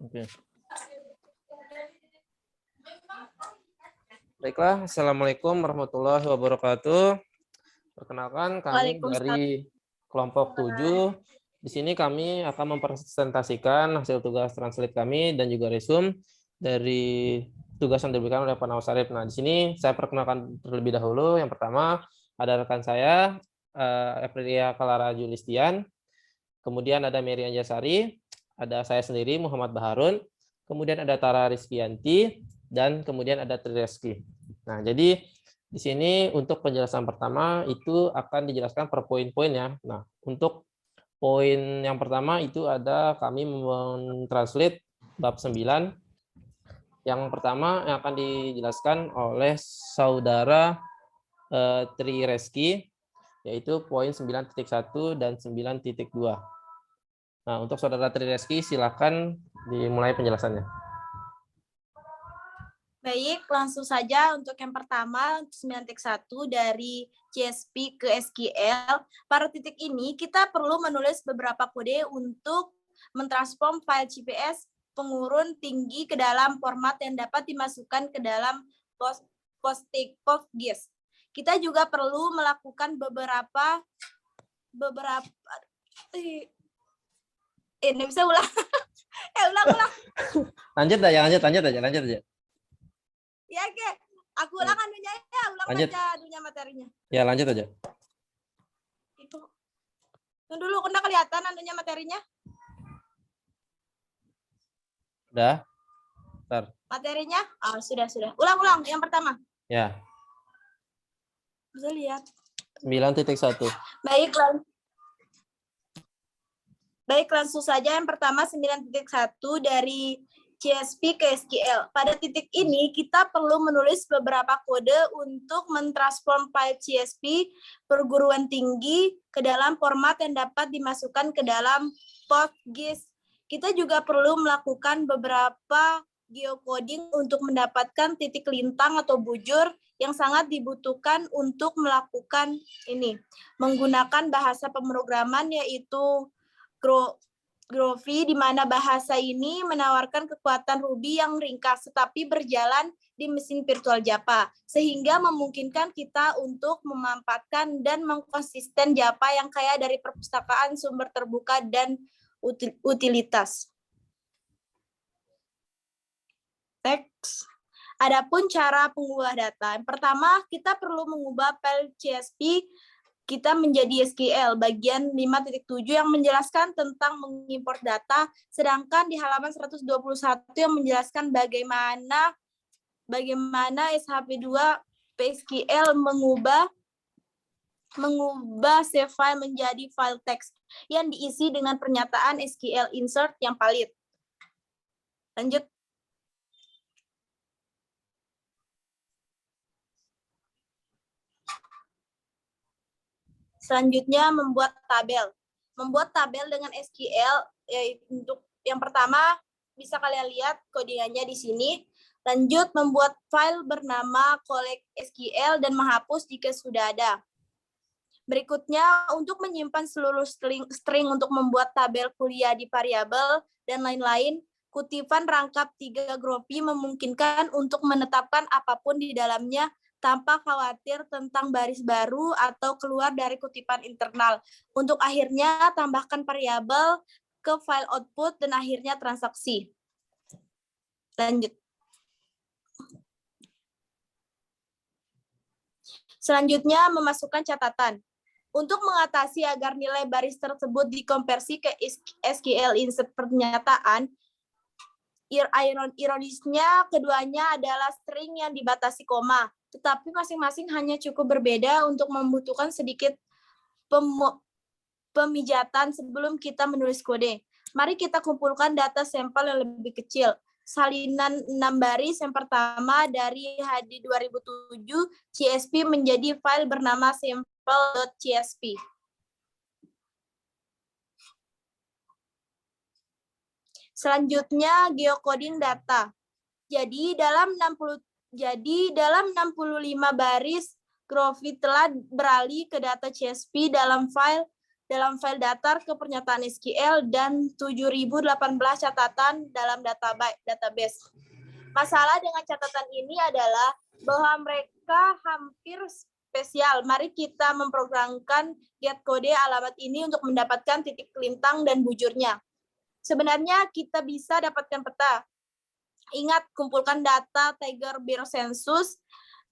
Oke. Baiklah, Assalamualaikum warahmatullahi wabarakatuh. Perkenalkan, kami dari kelompok 7. Di sini kami akan mempresentasikan hasil tugas translate kami dan juga resume dari tugas yang diberikan oleh Pak Nawaz Arif. Nah, di sini saya perkenalkan terlebih dahulu. Yang pertama, ada rekan saya, Aprilia Clara Julistian. Kemudian ada Mary Anjasari, ada saya sendiri, Muhammad Baharun. Kemudian ada Tara Rizkianti, dan kemudian ada Tri Reski. Nah, jadi di sini untuk penjelasan pertama itu akan dijelaskan per poin-poin ya. Nah, untuk poin yang pertama itu ada kami mentranslate bab 9. Yang pertama yang akan dijelaskan oleh saudara Tri Reski, yaitu poin 9.1 dan 9.2. Nah, untuk saudara Tri Reski, silakan dimulai penjelasannya. Baik, langsung saja untuk yang pertama, 9.1 dari CSP ke SQL. Pada titik ini, kita perlu menulis beberapa kode untuk mentransform file CPS pengurun tinggi ke dalam format yang dapat dimasukkan ke dalam PostGIS. Kita juga perlu melakukan beberapa ini bisa ulang. Ulang. Lanjut aja. Ya, oke. Aku ulang anunya ya, ulang lanjut aja anunya materinya. Ya, lanjut aja. Itu. Tunggu dulu, kena kelihatan anunya materinya? Udah. Bentar. Materinya? Oh, sudah. Ulang. Yang pertama. Ya. Bisa lihat. 9.1. Baik, langsung saja yang pertama 9.1 dari CSP ke SQL. Pada titik ini, kita perlu menulis beberapa kode untuk mentransform file CSP perguruan tinggi ke dalam format yang dapat dimasukkan ke dalam PostGIS. Kita juga perlu melakukan beberapa geocoding untuk mendapatkan titik lintang atau bujur yang sangat dibutuhkan untuk melakukan ini. Menggunakan bahasa pemrograman yaitu Groovy, di mana bahasa ini menawarkan kekuatan Ruby yang ringkas tetapi berjalan di mesin virtual Java, sehingga memungkinkan kita untuk memanfaatkan dan mengkonsisten Java yang kaya dari perpustakaan sumber terbuka dan utilitas. Teks. Adapun cara pengubah data. Yang pertama, kita perlu mengubah file CSP kita menjadi SQL bagian 5.7 yang menjelaskan tentang mengimport data, sedangkan di halaman 121 yang menjelaskan bagaimana SHP2 PSQL mengubah save file menjadi file teks yang diisi dengan pernyataan SQL insert yang valid. Lanjut. Selanjutnya membuat tabel. Membuat tabel dengan SQL, yaitu untuk yang pertama bisa kalian lihat kodingannya di sini. Lanjut membuat file bernama collect SQL dan menghapus jika sudah ada. Berikutnya untuk menyimpan seluruh string untuk membuat tabel kuliah di variabel dan lain-lain, kutipan rangkap 3 Groovy memungkinkan untuk menetapkan apapun di dalamnya tanpa khawatir tentang baris baru atau keluar dari kutipan internal. Untuk akhirnya, tambahkan variabel ke file output dan akhirnya transaksi. Lanjut. Selanjutnya, memasukkan catatan. Untuk mengatasi agar nilai baris tersebut dikonversi ke SQL insert pernyataan, ironisnya keduanya adalah string yang dibatasi koma, tetapi masing-masing hanya cukup berbeda untuk membutuhkan sedikit pemijatan sebelum kita menulis kode. Mari kita kumpulkan data sampel yang lebih kecil. Salinan 6 baris yang pertama dari HD 2007 CSP menjadi file bernama sample.csp. Selanjutnya geocoding data. Jadi dalam 65 baris Groovy telah beralih ke data CSP dalam file dalam file datar ke pernyataan SQL dan 7.018 catatan dalam database. Masalah dengan catatan ini adalah bahwa mereka hampir spesial. Mari kita memprogramkan get kode alamat ini untuk mendapatkan titik kelintang dan bujurnya. Sebenarnya kita bisa dapatkan peta. Ingat, kumpulkan data Tiger Bureau Census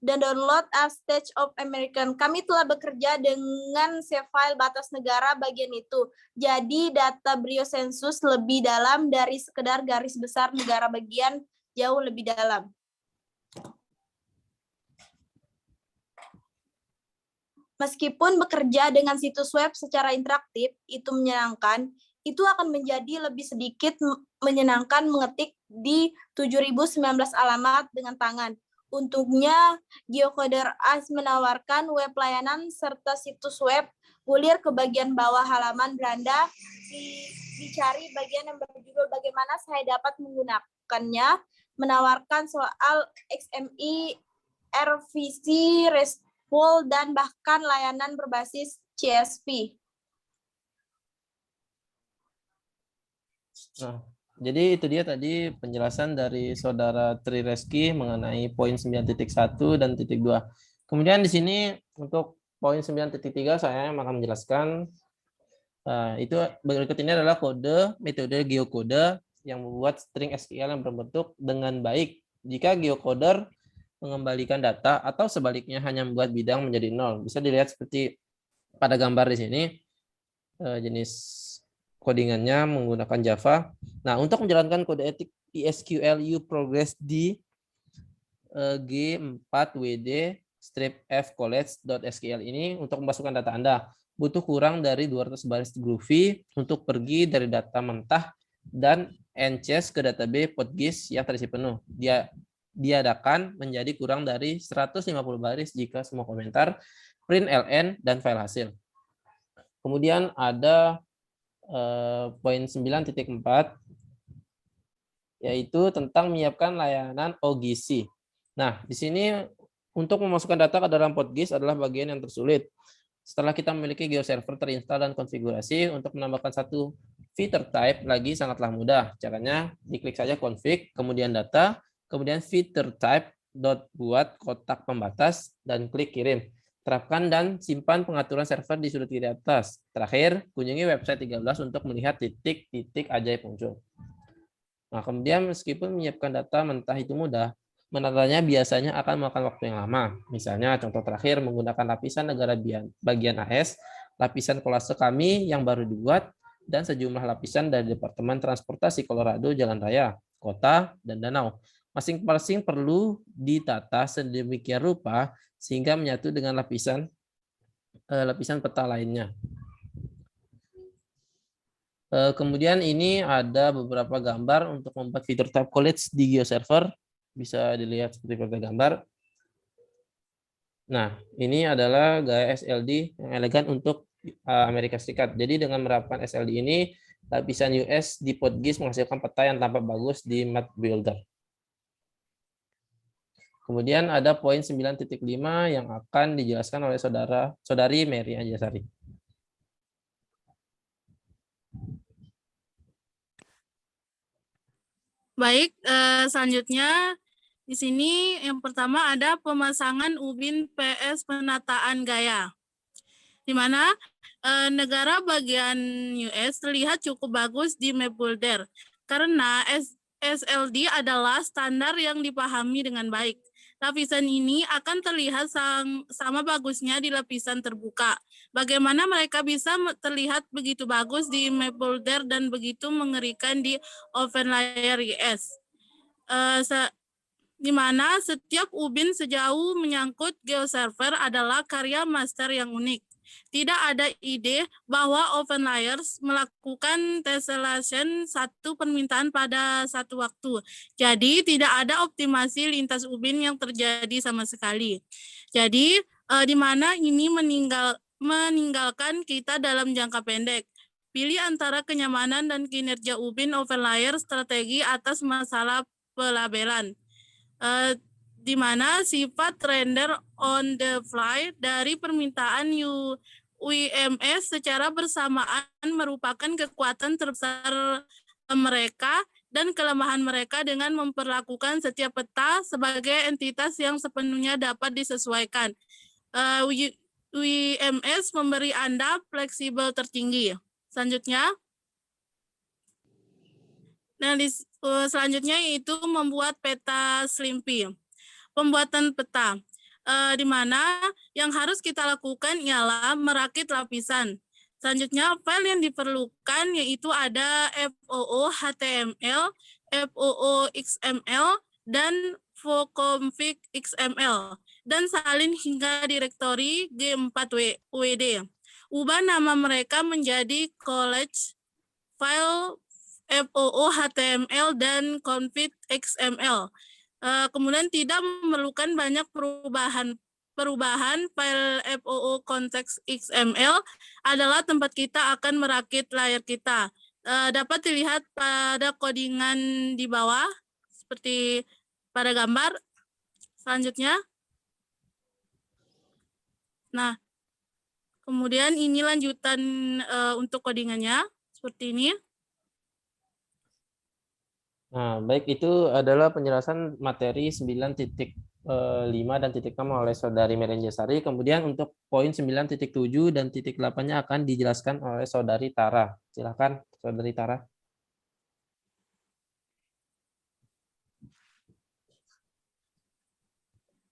dan download as State of American. Kami telah bekerja dengan save file batas negara bagian itu. Jadi data Bureau Census lebih dalam dari sekedar garis besar negara bagian, jauh lebih dalam. Meskipun bekerja dengan situs web secara interaktif itu menyenangkan, itu akan menjadi lebih sedikit menyenangkan mengetik di 7.019 alamat dengan tangan. Untungnya, Geocoder AS menawarkan web layanan serta situs web. Gulir ke bagian bawah halaman beranda, dicari bagian yang berjudul bagaimana saya dapat menggunakannya, menawarkan soal XML, RVC, RESTful, dan bahkan layanan berbasis CSP. Nah, jadi itu dia tadi penjelasan dari Saudara Tri Reski mengenai poin 9.1 dan titik 2. Kemudian di sini untuk poin 9.3 saya akan menjelaskan itu berikut ini adalah metode geocoder yang membuat string SQL yang berbentuk dengan baik jika geocoder mengembalikan data atau sebaliknya hanya membuat bidang menjadi 0. Bisa dilihat seperti pada gambar di sini jenis codingannya menggunakan Java. Nah, untuk menjalankan kode etik PSQL progress di G4WD-F-college.sql ini untuk memasukkan data Anda butuh kurang dari 200 baris Groovy untuk pergi dari data mentah dan enchase ke database PostGIS yang terisi penuh. Diadakan menjadi kurang dari 150 baris jika semua komentar, print ln, dan file hasil. Kemudian ada poin 9.4 yaitu tentang menyiapkan layanan OGC. Nah, di sini untuk memasukkan data ke dalam PostGIS adalah bagian yang tersulit. Setelah kita memiliki GeoServer terinstall dan konfigurasi, untuk menambahkan satu feature type lagi sangatlah mudah. Caranya diklik saja config, kemudian data, kemudian feature type buat kotak pembatas dan klik kirim. Terapkan dan simpan pengaturan server di sudut kiri atas. Terakhir, kunjungi website 13 untuk melihat titik-titik ajaib muncul. Nah, kemudian meskipun menyiapkan data mentah itu mudah, menatanya biasanya akan memakan waktu yang lama. Misalnya, contoh terakhir menggunakan lapisan negara bagian AS, lapisan kolase kami yang baru dibuat, dan sejumlah lapisan dari Departemen Transportasi Colorado, Jalan Raya, Kota, dan Danau. Masing-masing perlu ditata sedemikian rupa sehingga menyatu dengan lapisan peta lainnya. Kemudian ini ada beberapa gambar untuk membuat fitur type college di GeoServer. Bisa dilihat seperti pada gambar. Nah, ini adalah gaya SLD yang elegan untuk Amerika Serikat. Jadi dengan menerapkan SLD ini, lapisan US di PostGIS menghasilkan peta yang tampak bagus di Map Builder. Kemudian ada poin 9.5 yang akan dijelaskan oleh Saudari Mary Anjasari. Baik, selanjutnya di sini yang pertama ada pemasangan ubin PS penataan gaya, di mana negara bagian US terlihat cukup bagus di Map Builder karena SLD adalah standar yang dipahami dengan baik. Lapisan ini akan terlihat sama bagusnya di lapisan terbuka. Bagaimana mereka bisa terlihat begitu bagus di Map Builder dan begitu mengerikan di OpenLayer ES? Di mana setiap ubin sejauh menyangkut GeoServer adalah karya master yang unik. Tidak ada ide bahwa OpenLayers melakukan tessellation satu permintaan pada satu waktu. Jadi tidak ada optimasi lintas ubin yang terjadi sama sekali. Jadi di mana ini meninggalkan kita dalam jangka pendek. Pilih antara kenyamanan dan kinerja ubin OpenLayers strategi atas masalah pelabelan. Di mana sifat render on the fly dari permintaan UIMS secara bersamaan merupakan kekuatan terbesar mereka dan kelemahan mereka dengan memperlakukan setiap peta sebagai entitas yang sepenuhnya dapat disesuaikan. UIMS memberi Anda fleksibel tertinggi. Selanjutnya, selanjutnya yaitu membuat peta Slimpy. Pembuatan peta, di mana yang harus kita lakukan ialah merakit lapisan. Selanjutnya, file yang diperlukan yaitu ada FOO HTML, FOO XML, dan FOConfig XML, dan salin hingga direktori G4WD. Ubah nama mereka menjadi college file FOO HTML dan config XML. Kemudian tidak memerlukan banyak perubahan. File FOO konteks XML adalah tempat kita akan merakit layar kita. Dapat dilihat pada codingan di bawah, seperti pada gambar. Selanjutnya. Nah, kemudian ini lanjutan untuk codingannya, seperti ini. Nah, baik, itu adalah penjelasan materi 9.5 dan titik 6 oleh Saudari Merenjasari. Kemudian untuk poin 9.7 dan titik 8-nya akan dijelaskan oleh Saudari Tara. Silakan, Saudari Tara.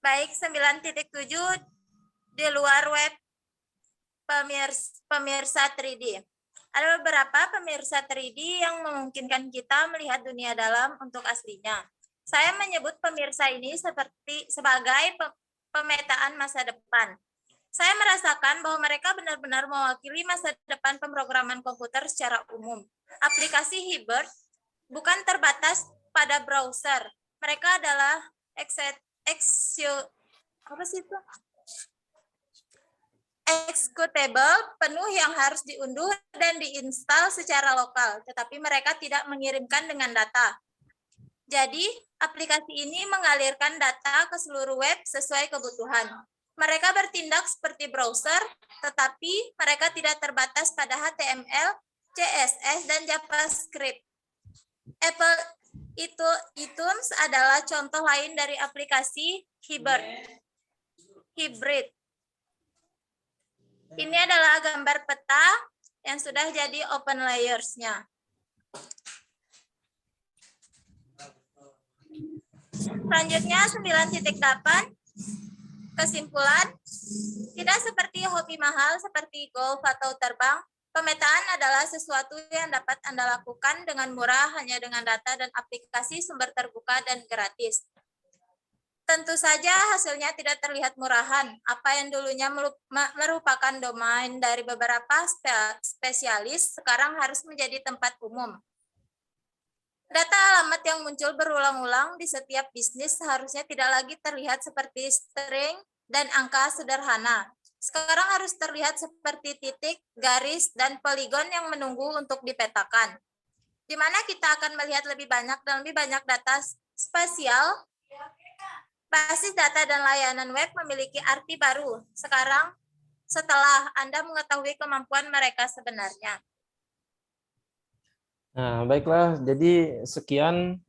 Baik, 9.7 di luar web pemirsa 3D. Ada beberapa pemirsa 3D yang memungkinkan kita melihat dunia dalam untuk aslinya. Saya menyebut pemirsa ini sebagai pemetaan masa depan. Saya merasakan bahwa mereka benar-benar mewakili masa depan pemrograman komputer secara umum. Aplikasi Hibert bukan terbatas pada browser. Mereka adalah executable penuh yang harus diunduh dan diinstal secara lokal, tetapi mereka tidak mengirimkan dengan data. Jadi, aplikasi ini mengalirkan data ke seluruh web sesuai kebutuhan. Mereka bertindak seperti browser, tetapi mereka tidak terbatas pada HTML, CSS, dan JavaScript. Apple iTunes adalah contoh lain dari aplikasi hybrid. Ini adalah gambar peta yang sudah jadi open layers-nya. Selanjutnya 9.8, kesimpulan, tidak seperti hobi mahal seperti golf atau terbang, pemetaan adalah sesuatu yang dapat Anda lakukan dengan murah hanya dengan data dan aplikasi sumber terbuka dan gratis. Tentu saja hasilnya tidak terlihat murahan. Apa yang dulunya merupakan domain dari beberapa spesialis sekarang harus menjadi tempat umum. Data alamat yang muncul berulang-ulang di setiap bisnis seharusnya tidak lagi terlihat seperti string dan angka sederhana. Sekarang harus terlihat seperti titik, garis, dan poligon yang menunggu untuk dipetakan. Di mana kita akan melihat lebih banyak dan lebih banyak data spasial. Basis data dan layanan web memiliki arti baru sekarang setelah Anda mengetahui kemampuan mereka sebenarnya. Nah, baiklah. Jadi sekian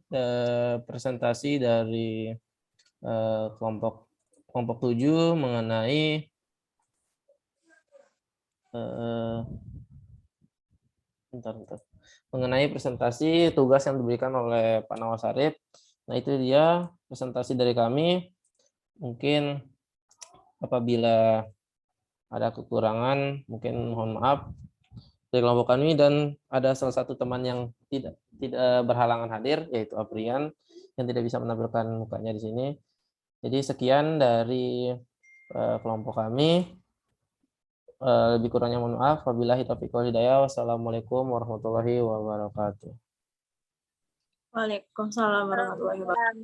presentasi dari kelompok 7 mengenai mengenai presentasi tugas yang diberikan oleh Pak Nawaz Arif. Nah, itu dia presentasi dari kami. Mungkin apabila ada kekurangan, mungkin mohon maaf dari kelompok kami, dan ada salah satu teman yang tidak berhalangan hadir, yaitu Aprian, yang tidak bisa menampilkan mukanya di sini. Jadi sekian dari kelompok kami. Lebih kurangnya mohon maaf. Wabillahi taufiq wal hidayah. Wassalamualaikum warahmatullahi wabarakatuh. Waalaikumsalam warahmatullahi wabarakatuh.